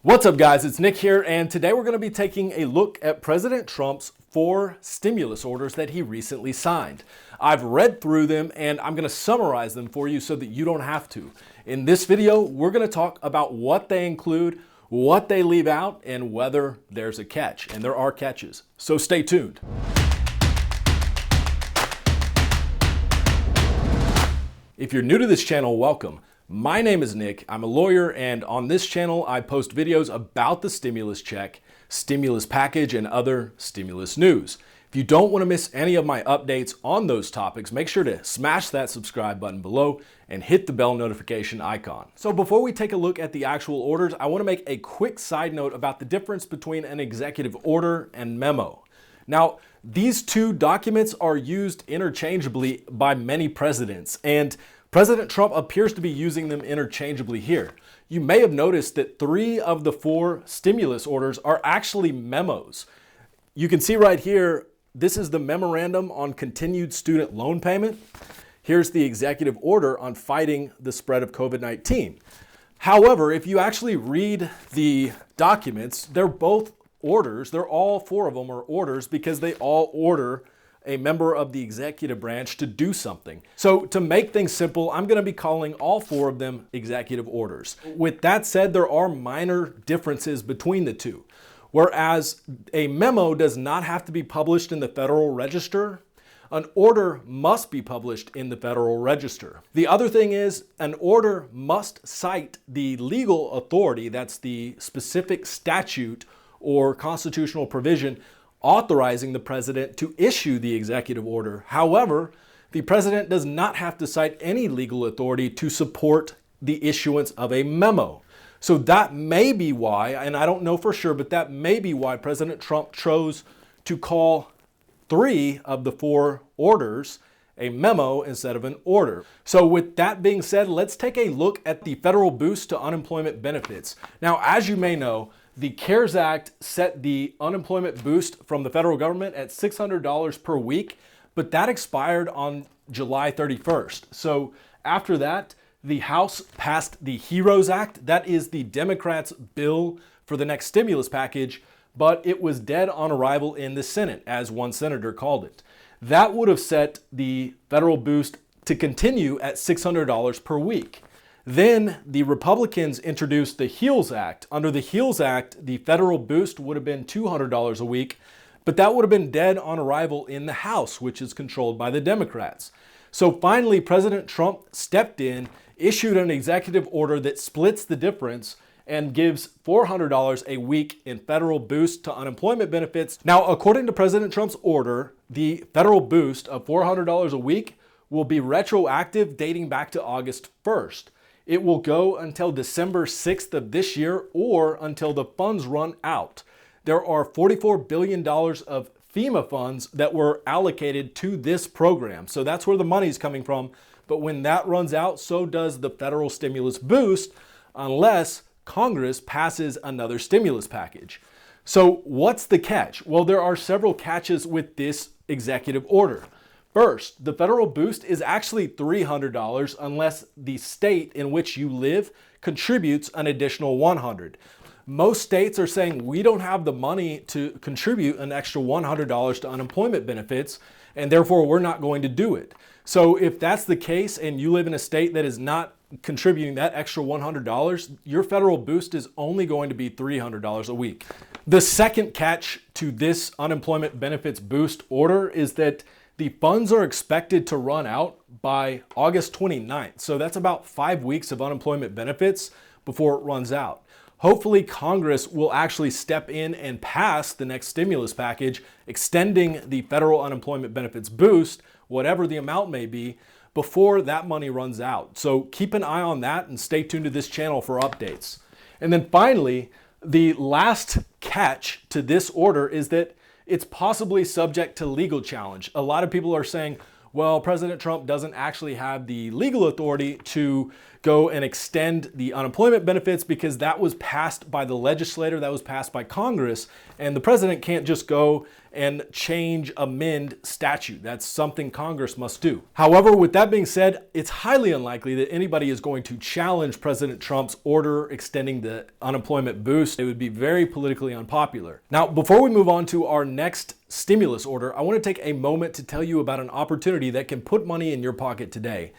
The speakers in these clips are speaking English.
What's up, guys? It's Nick here, and today we're going to be taking a look at President Trump's 4 stimulus orders that he recently signed. I've read through them, and I'm going to summarize them for you so that you don't have to. In this video, we're going to talk about what they include, what they leave out, and whether there's a catch. And there are catches, so stay tuned. If you're new to this channel, welcome. My name is Nick. I'm a lawyer, and on this channel, I post videos about the stimulus check, stimulus package, and other stimulus news. If you don't want to miss any of my updates on those topics, make sure to smash that subscribe button below and hit the bell notification icon. So before we take a look at the actual orders, I want to make a quick side note about the difference between an executive order and memo. Now, these two documents are used interchangeably by many presidents, and President Trump appears to be using them interchangeably here. You may have noticed that 3 of the 4 stimulus orders are actually memos. You can see right here, this is the memorandum on continued student loan payment. Here's the executive order on fighting the spread of COVID-19. However, if you actually read the documents, they're both orders. They're all 4 of them are orders because they all order a member of the executive branch to do something. So to make things simple, I'm going to be calling all 4 of them executive orders. With that said, there are minor differences between the two. Whereas a memo does not have to be published in the Federal Register, an order must be published in the Federal Register. The other thing is an order must cite the legal authority, that's the specific statute or constitutional provision authorizing the president to issue the executive order. However, the president does not have to cite any legal authority to support the issuance of a memo. So that may be why, and I don't know for sure, but that may be why President Trump chose to call 3 of the 4 orders a memo instead of an order. So with that being said, let's take a look at the federal boost to unemployment benefits. Now, as you may know, the CARES Act set the unemployment boost from the federal government at $600 per week, but that expired on July 31st. So after that, the House passed the HEROES Act. That is the Democrats' bill for the next stimulus package, but it was dead on arrival in the Senate, as one senator called it. That would have set the federal boost to continue at $600 per week. Then the Republicans introduced the HEALS Act. Under the HEALS Act, the federal boost would have been $200 a week, but that would have been dead on arrival in the House, which is controlled by the Democrats. So finally, President Trump stepped in, issued an executive order that splits the difference and gives $400 a week in federal boost to unemployment benefits. Now, according to President Trump's order, the federal boost of $400 a week will be retroactive dating back to August 1st. It will go until December 6th of this year or until the funds run out. There are $44 billion of FEMA funds that were allocated to this program. So that's where the money's coming from. But when that runs out, so does the federal stimulus boost, unless Congress passes another stimulus package. So what's the catch? Well, there are several catches with this executive order. First, the federal boost is actually $300 unless the state in which you live contributes an additional $100. Most states are saying we don't have the money to contribute an extra $100 to unemployment benefits, and therefore we're not going to do it. So if that's the case and you live in a state that is not contributing that extra $100, your federal boost is only going to be $300 a week. The second catch to this unemployment benefits boost order is that the funds are expected to run out by August 29th. So that's about 5 weeks of unemployment benefits before it runs out. Hopefully Congress will actually step in and pass the next stimulus package, extending the federal unemployment benefits boost, whatever the amount may be, before that money runs out. So keep an eye on that and stay tuned to this channel for updates. And then finally, the last catch to this order is that it's possibly subject to legal challenge. A lot of people are saying, well, President Trump doesn't actually have the legal authority to go and extend the unemployment benefits because that was passed by the legislator, that was passed by Congress, and the president can't just go and amend statute. That's something Congress must do. However, with that being said, it's highly unlikely that anybody is going to challenge President Trump's order extending the unemployment boost. It would be very politically unpopular. Now, before we move on to our next stimulus order, I want to take a moment to tell you about an opportunity that can put money in your pocket today.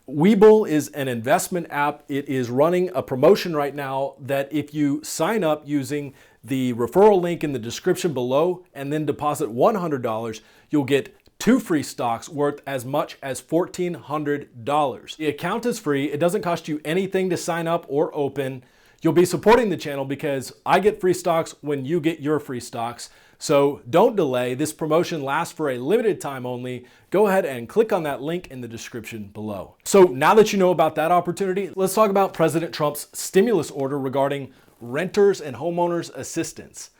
Webull is an investment app. It is running a promotion right now that if you sign up using the referral link in the description below and then deposit $100, you'll get 2 free stocks worth as much as $1,400. The account is free. It doesn't cost you anything to sign up or open. You'll be supporting the channel because I get free stocks when you get your free stocks. So don't delay. This promotion lasts for a limited time only. Go ahead and click on that link in the description below. So now that you know about that opportunity, let's talk about President Trump's stimulus order regarding renters and homeowners assistance.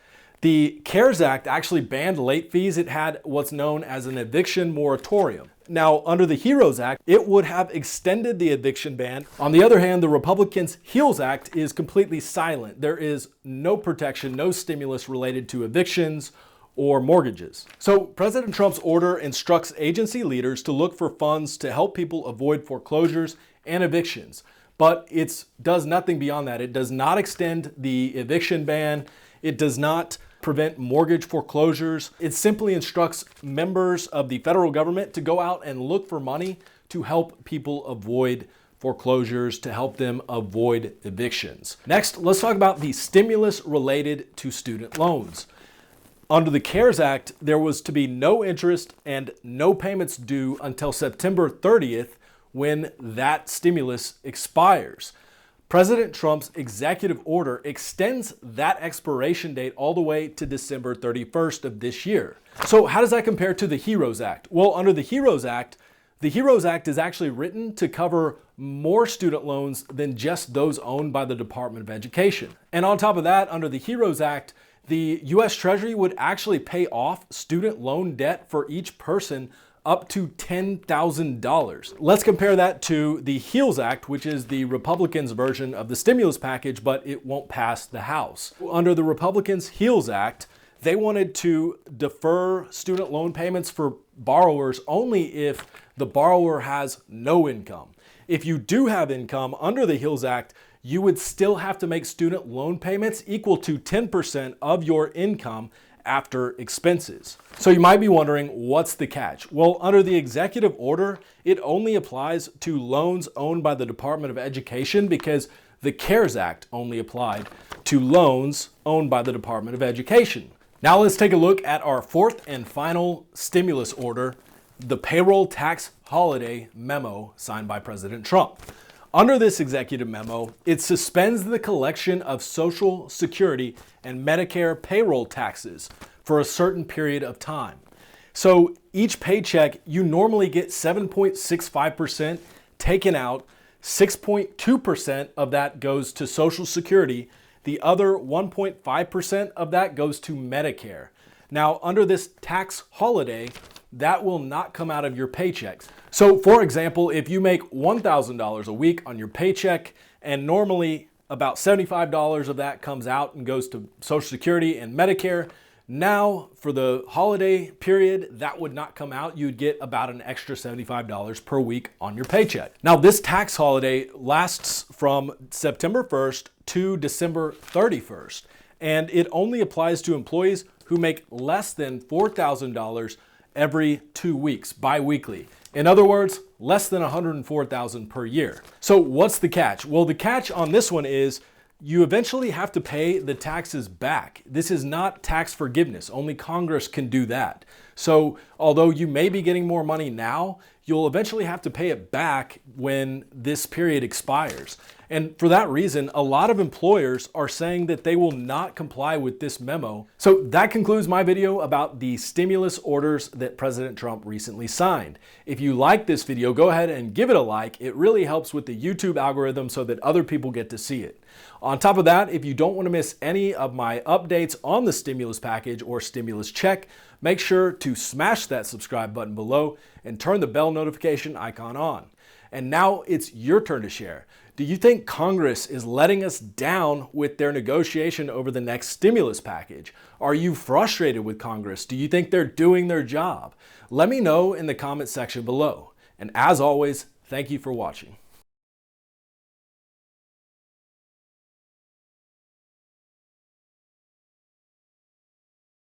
The CARES Act actually banned late fees. It had what's known as an eviction moratorium. Now, under the HEROES Act, it would have extended the eviction ban. On the other hand, the Republicans' HEALS Act is completely silent. There is no protection, no stimulus related to evictions or mortgages. So President Trump's order instructs agency leaders to look for funds to help people avoid foreclosures and evictions. But it does nothing beyond that. It does not extend the eviction ban. It does not prevent mortgage foreclosures. It simply instructs members of the federal government to go out and look for money to help people avoid foreclosures, to help them avoid evictions. Next, let's talk about the stimulus related to student loans. Under the CARES Act, there was to be no interest and no payments due until September 30th when that stimulus expires. President Trump's executive order extends that expiration date all the way to December 31st of this year. So how does that compare to the HEROES Act? Well, under the HEROES Act is actually written to cover more student loans than just those owned by the Department of Education. And on top of that, under the HEROES Act, the U.S. Treasury would actually pay off student loan debt for each person up to $10,000. Let's compare that to the HEALS Act, which is the Republicans' version of the stimulus package, but it won't pass the House. Under the Republicans' HEALS Act, they wanted to defer student loan payments for borrowers only if the borrower has no income. If you do have income under the HEALS Act, you would still have to make student loan payments equal to 10% of your income after expenses. So you might be wondering, what's the catch? Well, under the executive order, it only applies to loans owned by the Department of Education because the CARES Act only applied to loans owned by the Department of Education. Now let's take a look at our fourth and final stimulus order, the payroll tax holiday memo signed by President Trump. Under this executive memo, it suspends the collection of Social Security and Medicare payroll taxes for a certain period of time. So each paycheck, you normally get 7.65% taken out. 6.2% of that goes to Social Security. The other 1.5% of that goes to Medicare. Now, under this tax holiday, that will not come out of your paychecks. So for example, if you make $1,000 a week on your paycheck and normally about $75 of that comes out and goes to Social Security and Medicare, now for the holiday period, that would not come out. You'd get about an extra $75 per week on your paycheck. Now this tax holiday lasts from September 1st to December 31st, and it only applies to employees who make less than $4,000 every 2 weeks, bi-weekly. In other words, less than $104,000 per year. So what's the catch? Well, the catch on this one is you eventually have to pay the taxes back. This is not tax forgiveness. Only Congress can do that. So although you may be getting more money now, you'll eventually have to pay it back when this period expires. And for that reason, a lot of employers are saying that they will not comply with this memo. So that concludes my video about the stimulus orders that President Trump recently signed. If you like this video, go ahead and give it a like. It really helps with the YouTube algorithm so that other people get to see it. On top of that, if you don't want to miss any of my updates on the stimulus package or stimulus check, make sure to smash that subscribe button below and turn the bell notification icon on. And now it's your turn to share. Do you think Congress is letting us down with their negotiation over the next stimulus package? Are you frustrated with Congress? Do you think they're doing their job? Let me know in the comment section below. And as always, thank you for watching.